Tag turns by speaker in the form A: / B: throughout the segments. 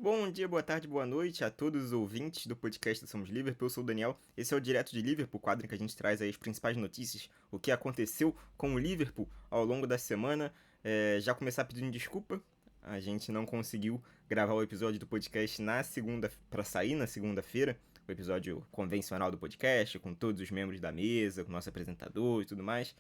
A: Bom dia, boa tarde, boa noite a todos os ouvintes do podcast do Somos Liverpool. Eu sou o Daniel. Esse é o Direto de Liverpool, quadro em que a gente traz aí as principais notícias, o que aconteceu com o Liverpool ao longo da semana. Já começar pedindo desculpa. A gente não conseguiu gravar o episódio do podcast na segunda para sair na segunda-feira, o episódio convencional do podcast, com todos os membros da mesa, com o nosso apresentador e tudo mais.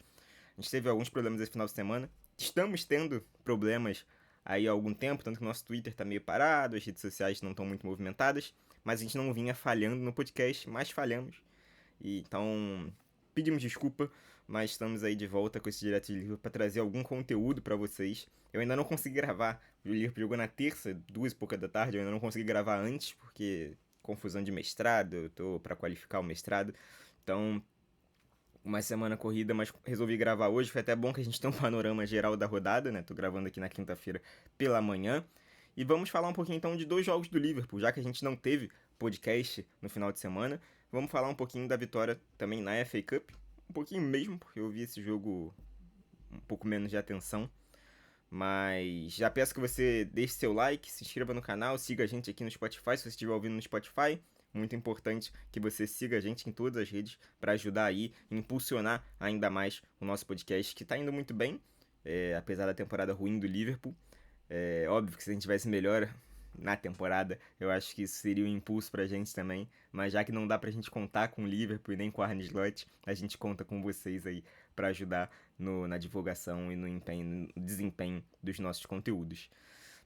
A: A gente teve alguns problemas esse final de semana. Estamos tendo problemas aí há algum tempo, tanto que o nosso Twitter tá meio parado, as redes sociais não estão muito movimentadas, mas a gente não vinha falhando no podcast, mas falhamos. E então pedimos desculpa, mas estamos aí de volta com esse Direto de Liverpool para trazer algum conteúdo para vocês. Eu ainda não consegui gravar, o Liverpool jogou na terça, 2h pouca da tarde, eu ainda não consegui gravar antes, porque confusão de mestrado, eu tô para qualificar o mestrado. Então, uma semana corrida, mas resolvi gravar hoje. Foi até bom que a gente tem um panorama geral da rodada, né? Tô gravando aqui na quinta-feira pela manhã. E vamos falar um pouquinho então de dois jogos do Liverpool, já que a gente não teve podcast no final de semana. Vamos falar um pouquinho da vitória também na FA Cup. Um pouquinho mesmo, porque eu vi esse jogo um pouco menos de atenção. Mas já peço que você deixe seu like, se inscreva no canal, siga a gente aqui no Spotify, se você estiver ouvindo no Spotify. Muito importante que você siga a gente em todas as redes para ajudar aí e impulsionar ainda mais o nosso podcast, que está indo muito bem, apesar da temporada ruim do Liverpool. É óbvio que se a gente tivesse melhor na temporada, eu acho que isso seria um impulso pra gente também. Mas já que não dá pra gente contar com o Liverpool e nem com o Arne Slot, a gente conta com vocês aí para ajudar na divulgação e no desempenho dos nossos conteúdos.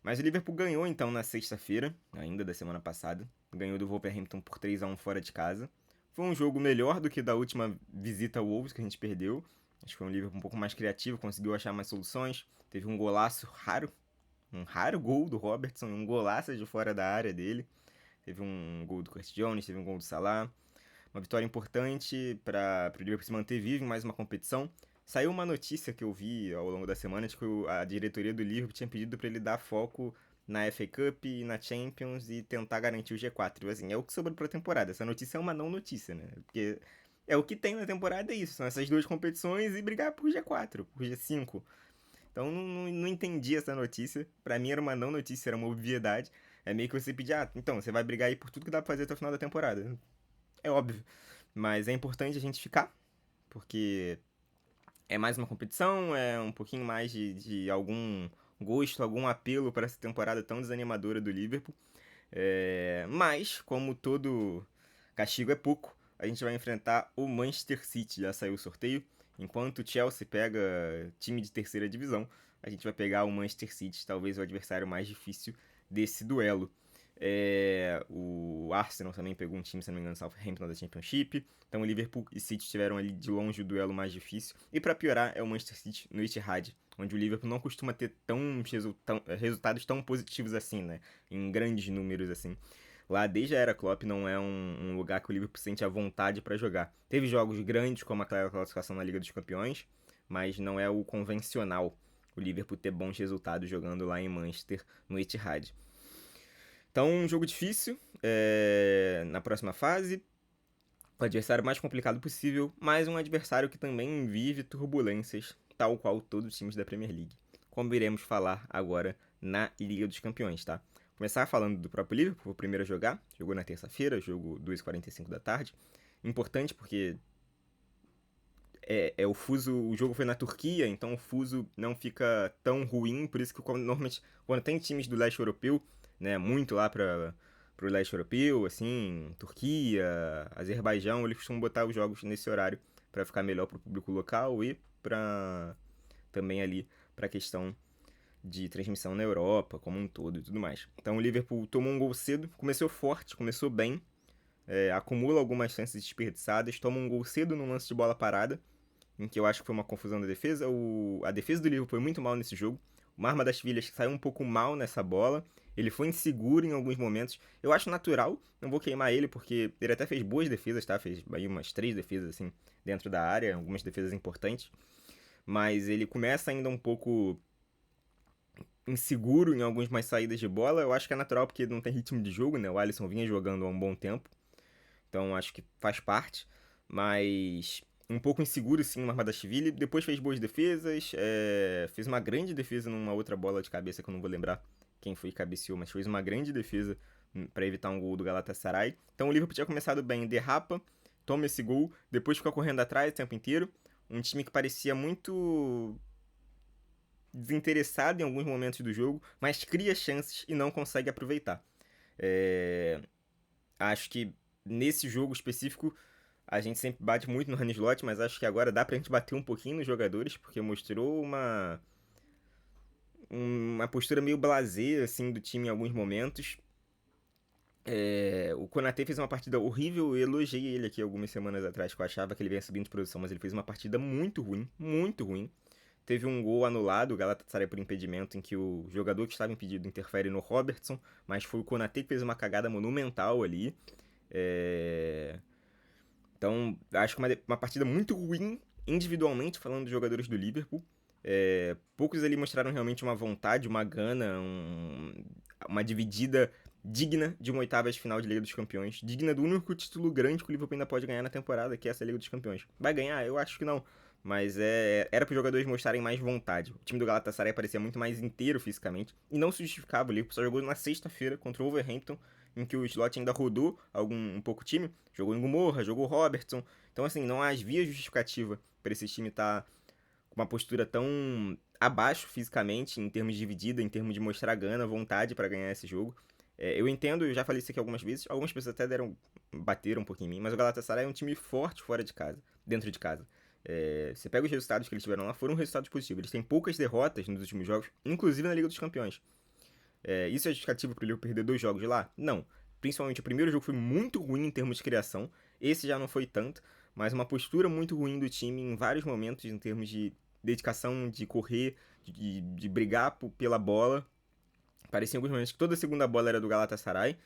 A: Mas o Liverpool ganhou então na sexta-feira, ainda da semana passada. Ganhou do Wolverhampton por 3-1 fora de casa. Foi um jogo melhor do que da última visita ao Wolves que a gente perdeu. Acho que foi um Liverpool um pouco mais criativo, conseguiu achar mais soluções. Teve um golaço raro, um raro gol do Robertson, um golaço de fora da área dele. Teve um gol do Curtis Jones, teve um gol do Salah. Uma vitória importante para o Liverpool se manter vivo em mais uma competição. Saiu uma notícia que eu vi ao longo da semana de que a diretoria do Liverpool tinha pedido para ele dar foco na FA Cup e na Champions e tentar garantir o G4. Assim, é o que sobrou para a temporada. Essa notícia é uma não notícia, né? Porque é o que tem na temporada, é isso. São essas duas competições e brigar por G4, por G5. Então não entendi essa notícia. Pra mim era uma não notícia, era uma obviedade. É meio que você pedir, então, você vai brigar aí por tudo que dá pra fazer até o final da temporada. É óbvio. Mas é importante a gente ficar, porque é mais uma competição, é um pouquinho mais de algum gosto, algum apelo para essa temporada tão desanimadora do Liverpool. Mas, como todo castigo é pouco, a gente vai enfrentar o Manchester City. Já saiu o sorteio. Enquanto o Chelsea pega time de terceira divisão, a gente vai pegar o Manchester City, talvez o adversário mais difícil desse duelo. O Arsenal também pegou um time, se não me engano, Southampton da Championship. Então o Liverpool e City tiveram ali de longe o duelo mais difícil. E para piorar é o Manchester City no Etihad, onde o Liverpool não costuma ter resultados tão positivos assim, né? Em grandes números assim. Lá desde a era Klopp não é um lugar que o Liverpool sente a vontade para jogar. Teve jogos grandes como aquela classificação na Liga dos Campeões, mas não é o convencional o Liverpool ter bons resultados jogando lá em Manchester no Etihad. Então, um jogo difícil na próxima fase. O adversário mais complicado possível, mas um adversário que também vive turbulências, tal qual todos os times da Premier League. Como iremos falar agora na Liga dos Campeões, tá? Começar falando do próprio Liverpool, o primeiro a jogar. Jogou na terça-feira, jogo 2h45 da tarde. Importante porque o fuso, o jogo foi na Turquia, então o fuso não fica tão ruim, por isso que normalmente quando tem times do leste europeu, né, muito lá para pro leste europeu, assim, Turquia, Azerbaijão, eles costumam botar os jogos nesse horário para ficar melhor pro público local e para também ali para questão de transmissão na Europa como um todo e tudo mais. Então o Liverpool tomou um gol cedo, começou forte, começou bem, acumula algumas chances desperdiçadas, toma um gol cedo num lance de bola parada, em que eu acho que foi uma confusão da defesa. A defesa do Liverpool foi muito mal nesse jogo. O Marma-das-Vilhas saiu um pouco mal nessa bola. Ele foi inseguro em alguns momentos. Eu acho natural, não vou queimar ele, porque ele até fez boas defesas, tá? Fez aí umas 3 defesas, assim, dentro da área, algumas defesas importantes. Mas ele começa ainda um pouco inseguro em algumas saídas de bola. Eu acho que é natural porque não tem ritmo de jogo, né? O Alisson vinha jogando há um bom tempo. Então acho que faz parte. Mas um pouco inseguro sim o Marmadashvili. Depois fez boas defesas. Fez uma grande defesa numa outra bola de cabeça que eu não vou lembrar quem foi que cabeceou, mas fez uma grande defesa para evitar um gol do Galatasaray. Então o Liverpool tinha começado bem, derrapa, toma esse gol, depois fica correndo atrás o tempo inteiro. Um time que parecia muito desinteressado em alguns momentos do jogo, mas cria chances e não consegue aproveitar. Acho que nesse jogo específico a gente sempre bate muito no Hannes Slot, mas acho que agora dá pra gente bater um pouquinho nos jogadores, porque mostrou uma postura meio blasé assim, do time em alguns momentos. O Konaté fez uma partida horrível, eu elogiei ele aqui algumas semanas atrás, que eu achava que ele vinha subindo de produção, mas ele fez uma partida muito ruim, muito ruim. Teve um gol anulado, o Galatasaray por impedimento, em que o jogador que estava impedido interfere no Robertson, mas foi o Konaté que fez uma cagada monumental ali. Então, acho que uma partida muito ruim, individualmente, falando dos jogadores do Liverpool. Poucos ali mostraram realmente uma vontade, uma gana, uma dividida digna de uma oitava de final de Liga dos Campeões. Digna do único título grande que o Liverpool ainda pode ganhar na temporada, que é essa Liga dos Campeões. Vai ganhar? Eu acho que não. Mas era para os jogadores mostrarem mais vontade. O time do Galatasaray parecia muito mais inteiro fisicamente. E não se justificava. O Liverpool só jogou na sexta-feira contra o Wolverhampton, em que o Slot ainda rodou um pouco o time. Jogou em Gomorra, jogou Robertson. Então, assim, não havia justificativa para esse time estar com uma postura tão abaixo fisicamente, em termos de dividida, em termos de mostrar gana, vontade para ganhar esse jogo. Eu entendo, eu já falei isso aqui algumas vezes, algumas pessoas até bateram um pouquinho em mim, mas o Galatasaray é um time forte fora de casa, dentro de casa. Você pega os resultados que eles tiveram lá, foram resultados positivos. Eles têm poucas derrotas nos últimos jogos, inclusive na Liga dos Campeões. Isso é justificativo para o Liverpool perder 2 jogos lá? Não. Principalmente o primeiro jogo foi muito ruim em termos de criação, esse já não foi tanto, mas uma postura muito ruim do time em vários momentos, em termos de dedicação, de correr, de brigar pela bola. Parecia em alguns momentos que toda a segunda bola era do Galatasaray.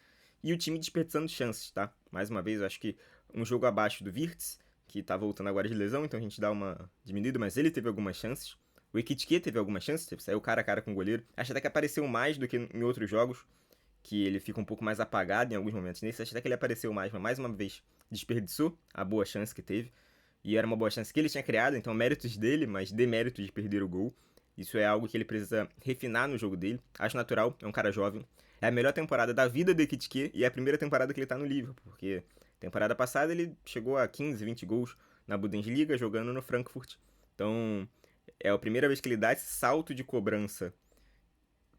A: E o time desperdiçando chances, tá? Mais uma vez, eu acho que um jogo abaixo do Wirtz, que tá voltando agora de lesão, então a gente dá uma diminuída, mas ele teve algumas chances. O Ekitike teve algumas chances, saiu cara a cara com o goleiro. Acho até que apareceu mais do que em outros jogos, que ele fica um pouco mais apagado em alguns momentos. Nesse, acho até que ele apareceu mais, mas mais uma vez desperdiçou a boa chance que teve. E era uma boa chance que ele tinha criado, então méritos dele, mas deméritos de perder o gol. Isso é algo que ele precisa refinar no jogo dele. Acho natural, é um cara jovem. É a melhor temporada da vida do Ekitike e é a primeira temporada que ele tá no Liverpool, porque temporada passada ele chegou a 15, 20 gols na Bundesliga jogando no Frankfurt. Então, é a primeira vez que ele dá esse salto de cobrança,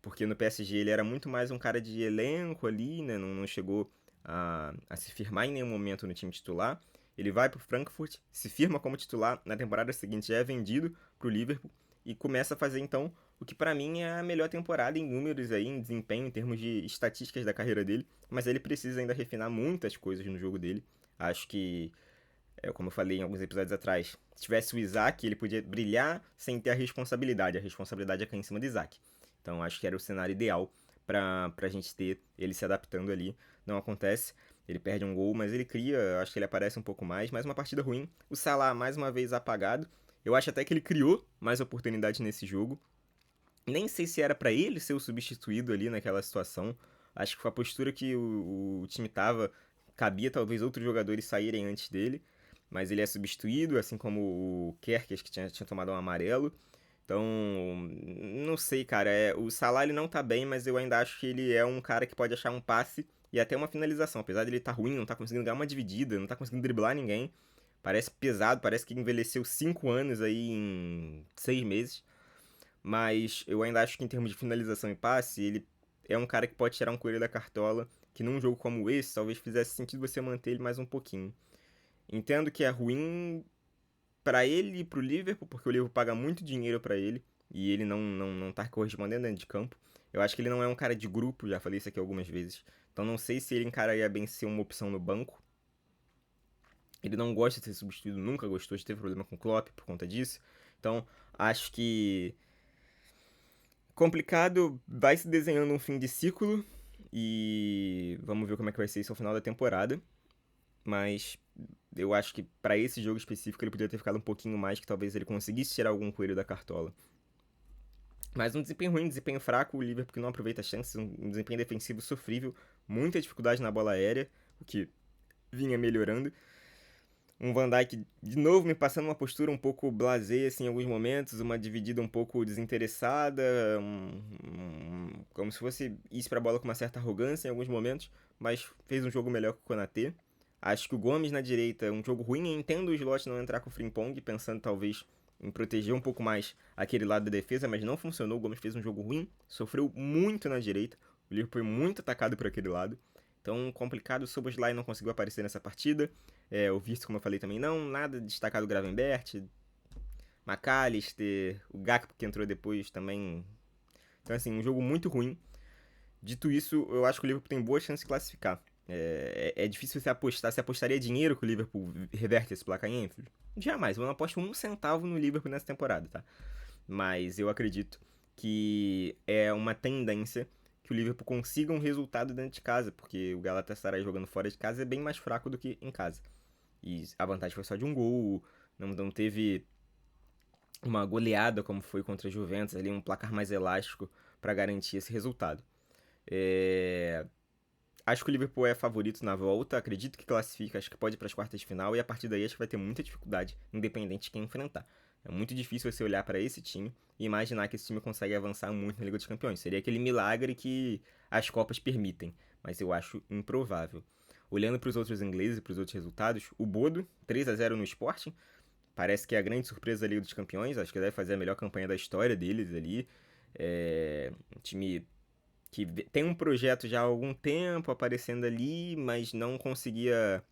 A: porque no PSG ele era muito mais um cara de elenco ali, né? Não chegou a se firmar em nenhum momento no time titular. Ele vai pro Frankfurt, se firma como titular, na temporada seguinte já é vendido pro Liverpool e começa a fazer então o que pra mim é a melhor temporada em números aí, em desempenho, em termos de estatísticas da carreira dele, mas ele precisa ainda refinar muitas coisas no jogo dele. Acho que, como eu falei em alguns episódios atrás, se tivesse o Isaac, ele podia brilhar sem ter a responsabilidade. A responsabilidade é cair em cima do Isaac. Então acho que era o cenário ideal pra gente ter ele se adaptando ali. Não acontece. Ele perde um gol, mas ele cria, acho que ele aparece um pouco mais, mas uma partida ruim. O Salah mais uma vez apagado. Eu acho até que ele criou mais oportunidades nesse jogo. Nem sei se era pra ele ser o substituído ali naquela situação. Acho que foi a postura que o time tava. Cabia talvez outros jogadores saírem antes dele. Mas ele é substituído, assim como o Kerkez, que tinha tomado um amarelo. Então, não sei, cara. O Salah ele não tá bem, mas eu ainda acho que ele é um cara que pode achar um passe e até uma finalização. Apesar dele estar ruim, não tá conseguindo ganhar uma dividida, não tá conseguindo driblar ninguém. Parece pesado, parece que envelheceu 5 anos aí em 6 meses. Mas eu ainda acho que em termos de finalização e passe, ele é um cara que pode tirar um coelho da cartola, que num jogo como esse, talvez fizesse sentido você manter ele mais um pouquinho. Entendo que é ruim pra ele e pro Liverpool, porque o Liverpool paga muito dinheiro pra ele e ele não tá correspondendo dentro de campo. Eu acho que ele não é um cara de grupo, já falei isso aqui algumas vezes. Então não sei se ele encararia bem ser uma opção no banco. Ele não gosta de ser substituído, nunca gostou, de ter problema com o Klopp por conta disso. Então acho que complicado, vai se desenhando um fim de ciclo e vamos ver como é que vai ser isso ao final da temporada. Mas eu acho que pra esse jogo específico ele poderia ter ficado um pouquinho mais, que talvez ele conseguisse tirar algum coelho da cartola. Mas um desempenho ruim, um desempenho fraco, o Liverpool que não aproveita as chances, um desempenho defensivo sofrível, muita dificuldade na bola aérea, o que vinha melhorando. Um Van Dijk, de novo, me passando uma postura um pouco blasé, assim, em alguns momentos, uma dividida um pouco desinteressada, como se fosse ir pra bola com uma certa arrogância em alguns momentos, mas fez um jogo melhor que o Konaté. Acho que o Gomes na direita, um jogo ruim, eu entendo o Slot não entrar com o Frimpong, pensando talvez em proteger um pouco mais aquele lado da defesa, mas não funcionou, o Gomes fez um jogo ruim, sofreu muito na direita, o Liverpool foi muito atacado por aquele lado, então complicado, o Szoboszlai não conseguiu aparecer nessa partida, o Visto, como eu falei também, não, nada destacado o Gravenberch, McAllister, o Gakpo que entrou depois também. Então, assim, um jogo muito ruim. Dito isso, eu acho que o Liverpool tem boa chance de classificar. É difícil você apostar. Você apostaria dinheiro que o Liverpool reverte esse placar em Anfield? Jamais. Eu não aposto um centavo no Liverpool nessa temporada, tá? Mas eu acredito que é uma tendência que o Liverpool consiga um resultado dentro de casa, porque o Galatasaray jogando fora de casa é bem mais fraco do que em casa. E a vantagem foi só de um gol, não teve uma goleada como foi contra a Juventus, ali um placar mais elástico para garantir esse resultado. É... Acho que o Liverpool é favorito na volta, acredito que classifica, acho que pode ir para as quartas de final e a partir daí acho que vai ter muita dificuldade, independente de quem enfrentar. É muito difícil você olhar para esse time e imaginar que esse time consegue avançar muito na Liga dos Campeões. Seria aquele milagre que as Copas permitem, mas eu acho improvável. Olhando para os outros ingleses e para os outros resultados, o Bodo, 3-0 no Sporting, parece que é a grande surpresa da Liga dos Campeões. Acho que deve fazer a melhor campanha da história deles ali. Um time que tem um projeto já há algum tempo aparecendo ali, mas não conseguia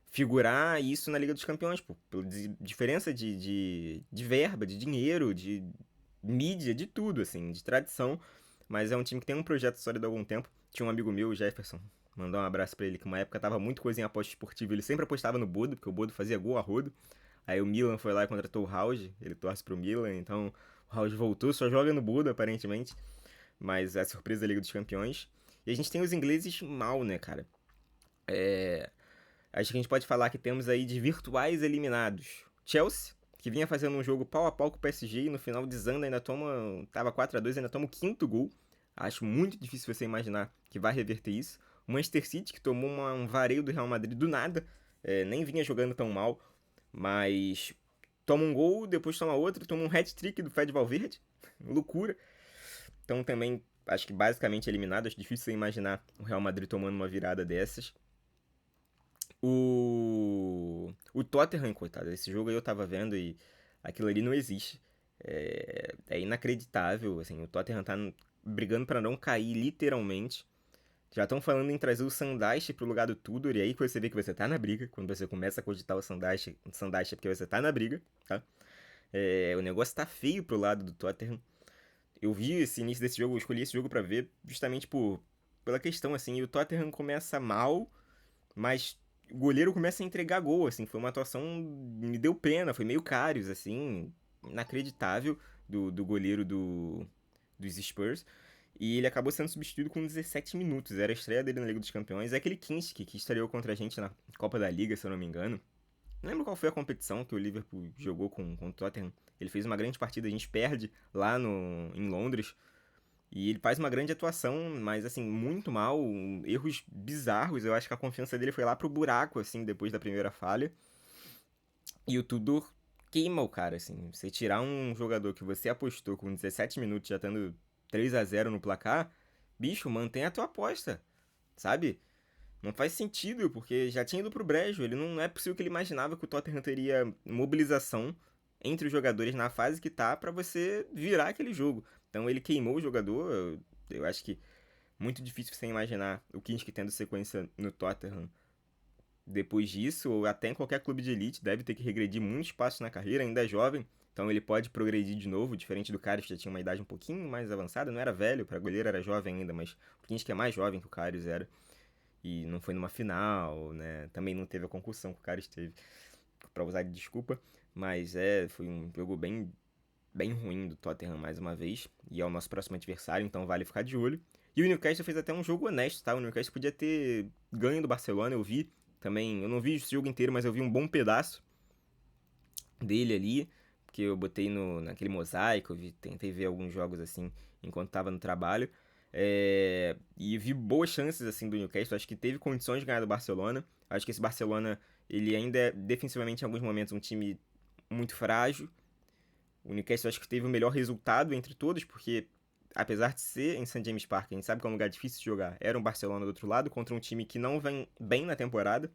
A: figurar isso na Liga dos Campeões, pela diferença de verba, de dinheiro, de mídia, de tudo, assim, de tradição. Mas é um time que tem um projeto sólido há algum tempo. Tinha um amigo meu, o Jefferson, mandar um abraço pra ele, que uma época tava muito coisa em aposta esportiva. Ele sempre apostava no Bodo, porque o Bodo fazia gol a rodo. Aí o Milan foi lá e contratou o House, ele torce pro Milan, então o House voltou, só joga no Buda, aparentemente. Mas é a surpresa da Liga dos Campeões. E a gente tem os ingleses mal, né, cara? Acho que a gente pode falar que temos aí de virtuais eliminados. Chelsea, que vinha fazendo um jogo pau a pau com o PSG e no final desanda, ainda toma. Tava 4-2, ainda toma o quinto gol. Acho muito difícil você imaginar que vai reverter isso. O Manchester City, que tomou um vareio do Real Madrid do nada, nem vinha jogando tão mal, mas toma um gol, depois toma outro, toma um hat-trick do Fred Valverde. Loucura. Então também acho que basicamente eliminado. Acho difícil você imaginar o Real Madrid tomando uma virada dessas. O Tottenham, coitado, esse jogo aí eu tava vendo e aquilo ali não existe. É inacreditável, assim, o Tottenham tá brigando pra não cair, literalmente. Já estão falando em trazer o Sandaich pro lugar do Tudor, e aí que você vê que você tá na briga, quando você começa a cogitar o Sandaich é porque você tá na briga, tá? O negócio tá feio pro lado do Tottenham. Eu vi esse início desse jogo, eu escolhi esse jogo pra ver justamente pela questão, assim, e o Tottenham começa mal, mas o goleiro começa a entregar gol, assim, foi uma atuação, me deu pena, foi meio Karius, assim, inacreditável do goleiro dos Spurs. E ele acabou sendo substituído com 17 minutos. Era a estreia dele na Liga dos Campeões. É aquele Kinski que estreou contra a gente na Copa da Liga, se eu não me engano. Não lembro qual foi a competição que o Liverpool jogou com o Tottenham. Ele fez uma grande partida, a gente perde lá em Londres. E ele faz uma grande atuação, mas assim, muito mal, erros bizarros. Eu acho que a confiança dele foi lá pro buraco, assim, depois da primeira falha. E o Tudor queima o cara, assim. Você tirar um jogador que você apostou com 17 minutos já tendo 3-0 no placar, bicho, mantém a tua aposta, sabe? Não faz sentido, porque já tinha ido pro brejo. Ele não é possível que ele imaginava que o Tottenham teria mobilização entre os jogadores na fase que tá pra você virar aquele jogo. Então ele queimou o jogador. Eu acho que muito difícil você imaginar o Kinski tendo sequência no Tottenham depois disso, ou até em qualquer clube de elite, deve ter que regredir muitos passos na carreira, ainda é jovem, então ele pode progredir de novo, diferente do Karius que já tinha uma idade um pouquinho mais avançada, não era velho, para goleiro era jovem ainda, mas o Kinski é mais jovem que o Karius era, e não foi numa final, né, também não teve a concussão que o Karius teve, para usar de desculpa, mas foi um jogo bem ruim do Tottenham mais uma vez, e é o nosso próximo adversário, então vale ficar de olho. E o Newcastle fez até um jogo honesto, tá? O Newcastle podia ter ganho do Barcelona, eu vi também. Eu não vi esse jogo inteiro, mas eu vi um bom pedaço dele ali, que eu botei naquele mosaico, tentei ver alguns jogos assim enquanto tava no trabalho. E vi boas chances, assim, do Newcastle. Acho que teve condições de ganhar do Barcelona. Acho que esse Barcelona, ele ainda é defensivamente, em alguns momentos, um time muito frágil. O Newcastle acho que teve o melhor resultado entre todos, porque apesar de ser em St. James Park, a gente sabe que é um lugar difícil de jogar, era um Barcelona do outro lado, contra um time que não vem bem na temporada,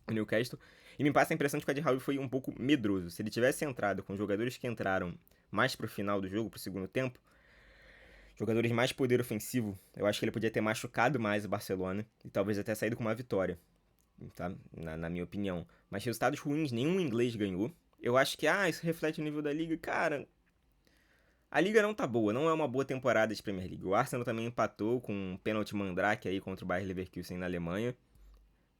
A: o Newcastle. E me passa a impressão de que o Ed Howe foi um pouco medroso. Se ele tivesse entrado com os jogadores que entraram mais pro final do jogo, pro segundo tempo, jogadores mais poder ofensivo, eu acho que ele podia ter machucado mais o Barcelona e talvez até saído com uma vitória, tá? Na minha opinião. Mas resultados ruins, nenhum inglês ganhou. Eu acho que, isso reflete o nível da liga. Cara, a liga não tá boa, não é uma boa temporada de Premier League. O Arsenal também empatou com um pênalti mandrake aí contra o Bayer Leverkusen na Alemanha.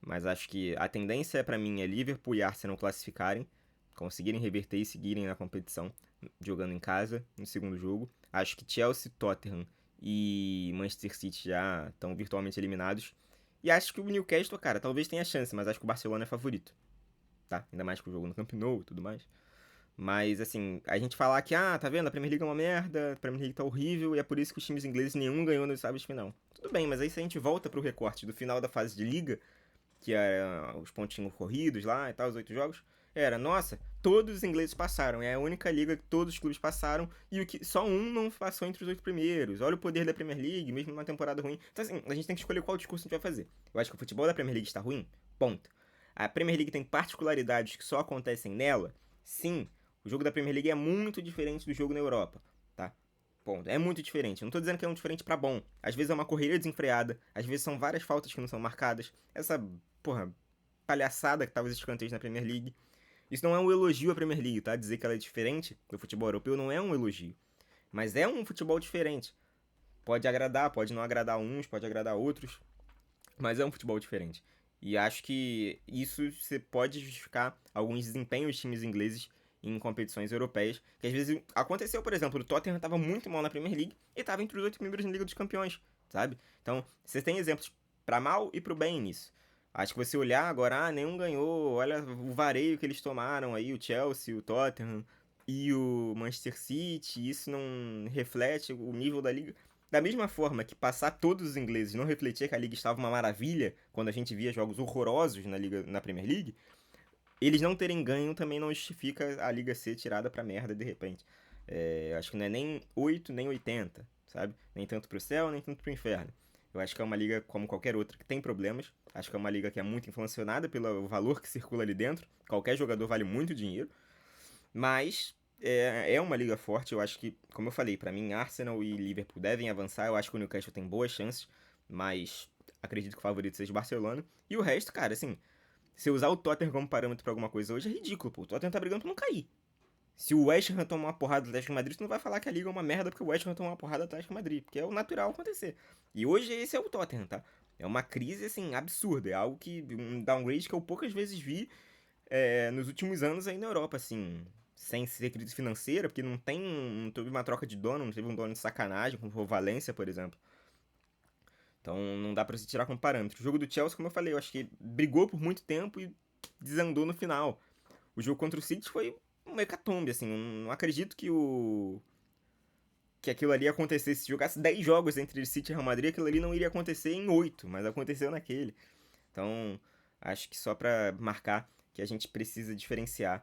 A: Mas acho que a tendência pra mim é Liverpool e Arsenal classificarem, conseguirem reverter e seguirem na competição, jogando em casa no segundo jogo. Acho que Chelsea, Tottenham e Manchester City já estão virtualmente eliminados. E acho que o Newcastle, cara, talvez tenha chance, mas acho que o Barcelona é favorito, tá? Ainda mais com o jogo no Camp Nou e tudo mais. Mas, assim, a gente falar que, tá vendo, a Premier League é uma merda, a Premier League tá horrível, e é por isso que os times ingleses nenhum ganhou nos oitavas de final. Tudo bem, mas aí se a gente volta pro recorte do final da fase de liga, que é os pontinhos corridos lá e tal, os 8 jogos, era, nossa, todos os ingleses passaram, é a única liga que todos os clubes passaram, e o que só um não passou entre os 8 primeiros. Olha o poder da Premier League, mesmo numa temporada ruim. Então, assim, a gente tem que escolher qual discurso a gente vai fazer. Eu acho que o futebol da Premier League está ruim, ponto. A Premier League tem particularidades que só acontecem nela, sim. O jogo da Premier League é muito diferente do jogo na Europa, tá? Ponto. É muito diferente. Eu não tô dizendo que é um diferente pra bom. Às vezes é uma correria desenfreada, às vezes são várias faltas que não são marcadas. Essa, palhaçada que tava os escanteios na Premier League. Isso não é um elogio à Premier League, tá? Dizer que ela é diferente do futebol europeu não é um elogio. Mas é um futebol diferente. Pode agradar, pode não agradar uns, pode agradar outros. Mas é um futebol diferente. E acho que isso você pode justificar alguns desempenhos de times ingleses em competições europeias. Que às vezes aconteceu, por exemplo, o Tottenham estava muito mal na Premier League e estava entre os 8 primeiros na Liga dos Campeões, sabe? Então, você tem exemplos para mal e para o bem nisso. Acho que você olhar agora, nenhum ganhou, olha o vareio que eles tomaram aí, o Chelsea, o Tottenham e o Manchester City, isso não reflete o nível da liga. Da mesma forma que passar todos os ingleses não refletia que a liga estava uma maravilha quando a gente via jogos horrorosos na liga, na Premier League, eles não terem ganho também não justifica a liga ser tirada pra merda de repente. Acho que não é nem 8 nem 80, sabe? Nem tanto pro céu, nem tanto pro inferno. Eu acho que é uma liga como qualquer outra que tem problemas. Acho que é uma liga que é muito inflacionada pelo valor que circula ali dentro. Qualquer jogador vale muito dinheiro. Mas é uma liga forte. Eu acho que, como eu falei, pra mim, Arsenal e Liverpool devem avançar. Eu acho que o Newcastle tem boas chances, mas acredito que o favorito seja o Barcelona. E o resto, cara, assim, se usar o Tottenham como parâmetro pra alguma coisa hoje é ridículo, pô. O Tottenham tá brigando pra não cair. Se o West Ham tomar uma porrada do Atlético de Madrid, tu não vai falar que a liga é uma merda porque o West Ham tomou uma porrada do Atlético de Madrid, porque é o natural acontecer. E hoje esse é o Tottenham, tá? É uma crise, assim, absurda. É algo que, um downgrade que eu poucas vezes vi nos últimos anos aí na Europa, assim, sem ser crise financeira, porque não teve uma troca de dono, não teve um dono de sacanagem, como foi o Valência, por exemplo. Então não dá pra se tirar como parâmetro. O jogo do Chelsea, como eu falei, eu acho que brigou por muito tempo e desandou no final. O jogo contra o City foi um hecatombe, assim, não acredito que aquilo ali acontecesse. Se jogasse 10 jogos entre City e Real Madrid, aquilo ali não iria acontecer em 8, mas aconteceu naquele. Então, acho que só pra marcar que a gente precisa diferenciar.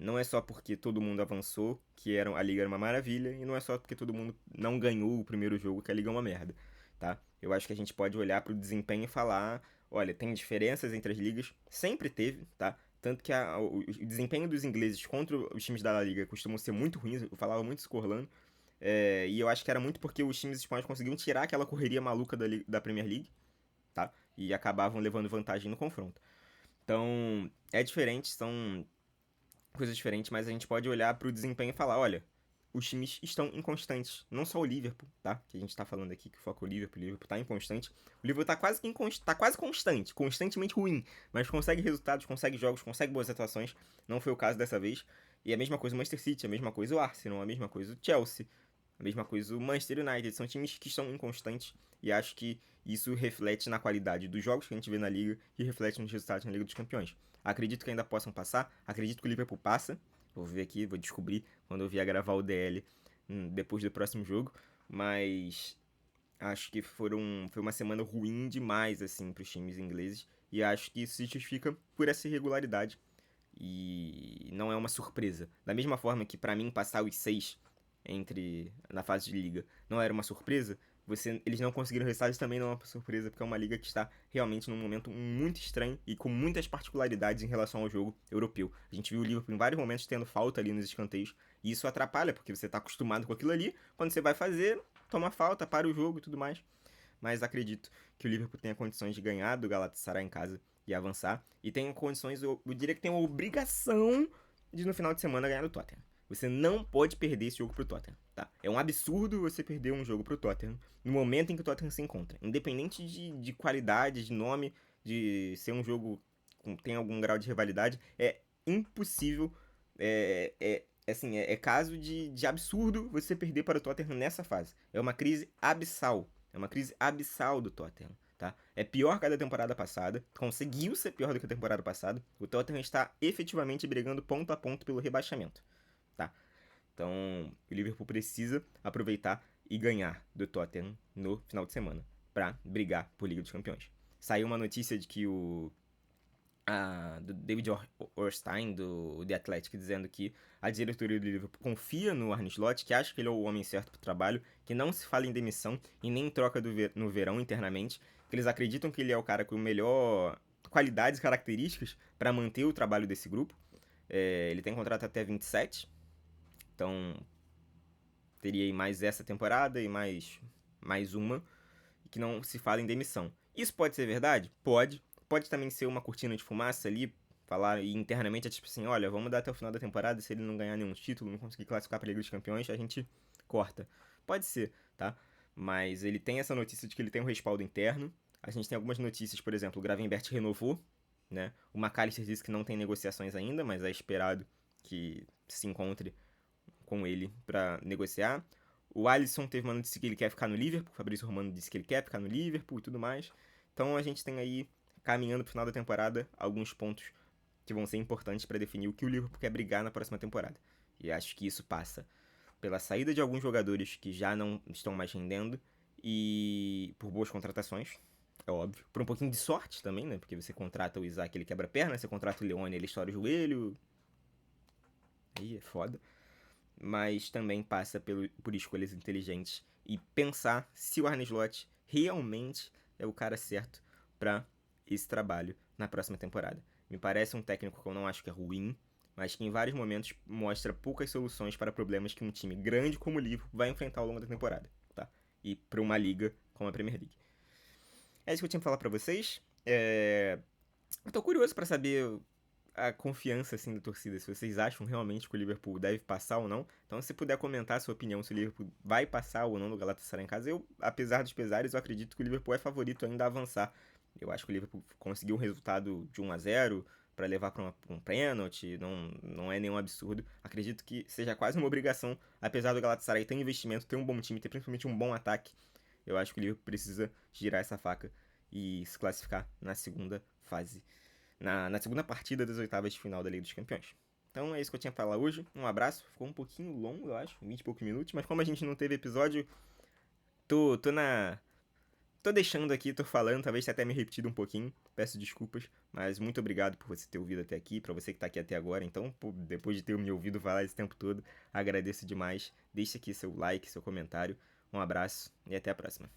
A: Não é só porque todo mundo avançou que a liga era uma maravilha, e não é só porque todo mundo não ganhou o primeiro jogo que a liga é uma merda, tá? Eu acho que a gente pode olhar pro desempenho e falar, olha, tem diferenças entre as ligas, sempre teve, tá? Tanto que o desempenho dos ingleses contra os times da La Liga costumam ser muito ruins, eu falava muito isso com o Orlando, e eu acho que era muito porque os times espanhóis conseguiam tirar aquela correria maluca da Premier League, tá? E acabavam levando vantagem no confronto. Então, é diferente, são coisas diferentes, mas a gente pode olhar pro desempenho e falar, olha, os times estão inconstantes. Não só o Liverpool, tá? Que a gente tá falando aqui, que foca o Liverpool tá inconstante. O Liverpool tá quase, tá quase constante, constantemente ruim, mas consegue resultados, consegue jogos, consegue boas atuações. Não foi o caso dessa vez. E a mesma coisa o Manchester City, a mesma coisa o Arsenal, a mesma coisa o Chelsea, a mesma coisa o Manchester United. São times que estão inconstantes e acho que isso reflete na qualidade dos jogos que a gente vê na Liga e reflete nos resultados na Liga dos Campeões. Acredito que ainda possam passar, acredito que o Liverpool passa. Vou ver aqui, vou descobrir quando eu vier gravar o DL depois do próximo jogo. Mas Acho que foi uma semana ruim demais, assim, para os times ingleses. E acho que isso se justifica por essa irregularidade. E não é uma surpresa. Da mesma forma que, pra mim, passar os 6 na fase de liga não era uma surpresa, eles não conseguiram resultados também não é uma surpresa, porque é uma liga que está realmente num momento muito estranho e com muitas particularidades em relação ao jogo europeu. A gente viu o Liverpool em vários momentos tendo falta ali nos escanteios, e isso atrapalha, porque você está acostumado com aquilo ali, quando você vai fazer, toma falta, para o jogo e tudo mais. Mas acredito que o Liverpool tenha condições de ganhar do Galatasaray em casa e avançar, e tem condições, eu diria que tem uma obrigação de no final de semana ganhar do Tottenham. Você não pode perder esse jogo pro Tottenham, tá? É um absurdo você perder um jogo pro Tottenham no momento em que o Tottenham se encontra. Independente de qualidade, de nome, de ser um jogo que tem algum grau de rivalidade, é impossível. É caso de absurdo você perder para o Tottenham nessa fase. É uma crise abissal. É uma crise abissal do Tottenham. Tá? É pior que a da temporada passada. Conseguiu ser pior do que a temporada passada. O Tottenham está efetivamente brigando ponto a ponto pelo rebaixamento. Tá? Então, o Liverpool precisa aproveitar e ganhar do Tottenham no final de semana para brigar por Liga dos Campeões. Saiu uma notícia de que do David Orstein, do The Athletic, dizendo que a diretoria do Liverpool confia no Arne Slot, que acha que ele é o homem certo para o trabalho, que não se fala em demissão e nem em troca no verão internamente, que eles acreditam que ele é o cara com melhor qualidades e características para manter o trabalho desse grupo. Ele tem contrato até 27, então teria aí mais essa temporada e mais uma, que não se fala em demissão. Isso pode ser verdade? Pode. Pode também ser uma cortina de fumaça ali, falar internamente, tipo assim, olha, vamos dar até o final da temporada, se ele não ganhar nenhum título, não conseguir classificar para a Liga dos Campeões, a gente corta. Pode ser, tá? Mas ele tem essa notícia de que ele tem um respaldo interno. A gente tem algumas notícias, por exemplo, o Gravenberch renovou, né? O McAllister disse que não tem negociações ainda, mas é esperado que se encontre com ele para negociar. O Alisson teve uma notícia que ele quer ficar no Liverpool, o Fabrício Romano disse que ele quer ficar no Liverpool e tudo mais. Então a gente tem aí, caminhando pro final da temporada, alguns pontos que vão ser importantes para definir o que o Liverpool quer brigar na próxima temporada. E acho que isso passa pela saída de alguns jogadores que já não estão mais rendendo e por boas contratações, é óbvio. Por um pouquinho de sorte também, né? Porque você contrata o Isaac, ele quebra a perna, você contrata o Leone, ele estoura o joelho. Aí é foda. Mas também passa por escolhas inteligentes e pensar se o Arne Slot realmente é o cara certo para esse trabalho na próxima temporada. Me parece um técnico que eu não acho que é ruim, mas que em vários momentos mostra poucas soluções para problemas que um time grande como o Liverpool vai enfrentar ao longo da temporada, tá? E para uma liga como a Premier League. É isso que eu tinha pra falar pra vocês. Eu tô curioso para saber a confiança assim da torcida, se vocês acham realmente que o Liverpool deve passar ou não. Então, se puder comentar a sua opinião se o Liverpool vai passar ou não no Galatasaray em casa, apesar dos pesares, eu acredito que o Liverpool é favorito ainda a avançar. Eu acho que o Liverpool conseguiu um resultado de 1-0 para levar para um pênalti, não é nenhum absurdo. Acredito que seja quase uma obrigação, apesar do Galatasaray ter investimento, ter um bom time, ter principalmente um bom ataque. Eu acho que o Liverpool precisa girar essa faca e se classificar na segunda fase na segunda partida das oitavas de final da Liga dos Campeões. Então é isso que eu tinha pra falar hoje. Um abraço. Ficou um pouquinho longo, eu acho, 20 e poucos minutos, mas como a gente não teve episódio, tô deixando aqui, tô falando, talvez tenha até me repetido um pouquinho. Peço desculpas, mas muito obrigado por você ter ouvido até aqui, pra você que tá aqui até agora. Então, depois de ter me ouvido falar esse tempo todo, agradeço demais. Deixe aqui seu like, seu comentário. Um abraço e até a próxima.